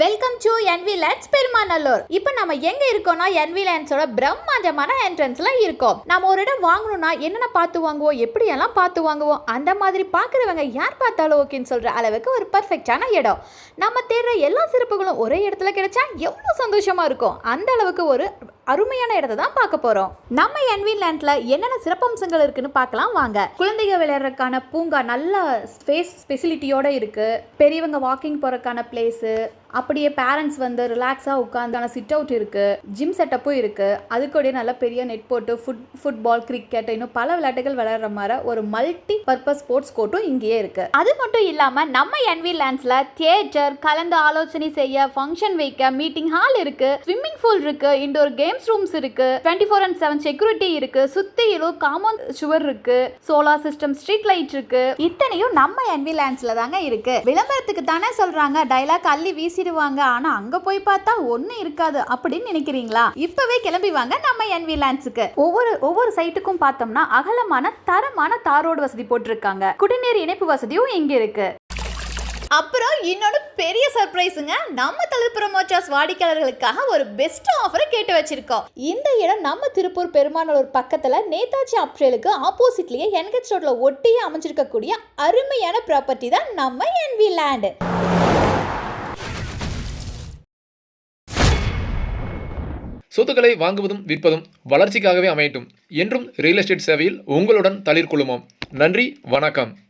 Welcome to envy lands Perumanallur. இப்போ நம்ம எங்க இருக்கோம்னா என்வி லேண்ட்ஸோட பிரம்மாண்டமான என்ட்ரன்ஸ்ல இருக்கோம். நம்ம ஒரு இடம் வாங்கணும்னா என்னென்ன பார்த்து வாங்குவோம், எப்படியெல்லாம் பார்த்து வாங்குவோம், அந்த மாதிரி பார்க்குறவங்க யார் பார்த்தாலும் ஓகேன்னு சொல்ற அளவுக்கு ஒரு பர்ஃபெக்டான இடம். நம்ம தேடுற எல்லா சிறப்புகளும் ஒரே இடத்துல கிடைச்சா எவ்வளோ சந்தோஷமா இருக்கும். அந்த அளவுக்கு ஒரு அருமையான இடத்தை தான் பார்க்க போறோம். நம்ம என்வி லேண்ட்ல என்னென்ன சிறப்பம்சங்கள் இருக்குன்னு பார்க்கலாம் வாங்க. குழந்தைகள் விளையாடுறதுக்கான பூங்கா நல்ல ஸ்பேஸ் ஃபெசிலிட்டியோட இருக்கு. பெரியவங்க வாக்கிங் போறதுக்கான பிளேஸ், அப்படியே பேரண்ட்ஸ் வந்து ரிலாக்ஸாக உட்காந்தான சிட் அவுட் இருக்கு. ஜிம் செட்டப்பும் இருக்கு. அதுக்கூடயே நல்ல பெரிய நெட் போட்டு ஃபுட்பால், கிரிக்கெட், இன்னும் பல விளையாட்டுகள் விளையாடுற மாதிரி ஒரு மல்டி பர்பஸ் ஸ்போர்ட்ஸ் கோர்ட்டும் இங்கேயே இருக்கு. அது மட்டும் இல்லாம நம்ம என்வி லேண்ட்ஸ்ல தியேட்டர், கலந்து ஆலோசனை செய்ய, ஃபங்க்ஷன் வைக்க மீட்டிங் ஹால் இருக்கு, ஸ்விம்மிங் பூல் இருக்கு, இண்டோர் கேம்ஸ் ரூம்ஸ் இருக்கு, 24/7 செக்யூரிட்டி இருக்கு, சுத்தியிலும் காம்பவுண்ட் சுவர் இருக்கு, சோலார் சிஸ்டம், ஸ்ட்ரீட் லைட் இருக்கு. இத்தனையும் நம்ம என்வி லேண்ட்ஸ்ல தாங்க இருக்கு. விளம்பரத்துக்கு தானே சொல்றாங்க, டைலாக் அள்ளி வீசிடுவாங்க, ஆனா அங்க போய் பார்த்தா ஒண்ணு இருக்காது அப்படின்னு நினைக்கிறீங்களா? இப்பவே கிளம்பி வாங்க நம்ம என்வி லேண்ட்ஸ்க்கு. ஒவ்வொரு சைட்டுக்கும் பார்த்தோம்னா அகலமான தரமான தார் ரோடு வசதி போட்டிருக்காங்க. குடிநீர் இணைப்பு வசதியும் இங்க இருக்கு. அப்புறம் இன்னொரு பெரிய சர்ப்ரைஸுங்க, நம்ம தழுப்புற மோட்டார்ஸ் வாடிக்கையாளர்களுக்காக ஒரு பெஸ்ட் ஆஃபரை கேட்டு வச்சிருக்கோம். இந்த இடம் நம்ம திருப்பூர் பெருமாநல்லூர் பக்கத்துல நேதாஜி அப்ரேலுக்கு ஆப்போசிட்லயே என்கேஜ் ரோட்ல ஒட்டியே அமைஞ்சிருக்கக்கூடிய அருமையான ப்ராப்பர்ட்டி தான் நம்ம என்வி லேண்ட். சொத்துக்களை வாங்குவதும் விற்பதும் வளர்ச்சிக்காகவே அமையட்டும். என்றும் ரியல் எஸ்டேட் சேவையில் உங்களுடன் தளிர் குழுமம். நன்றி, வணக்கம்.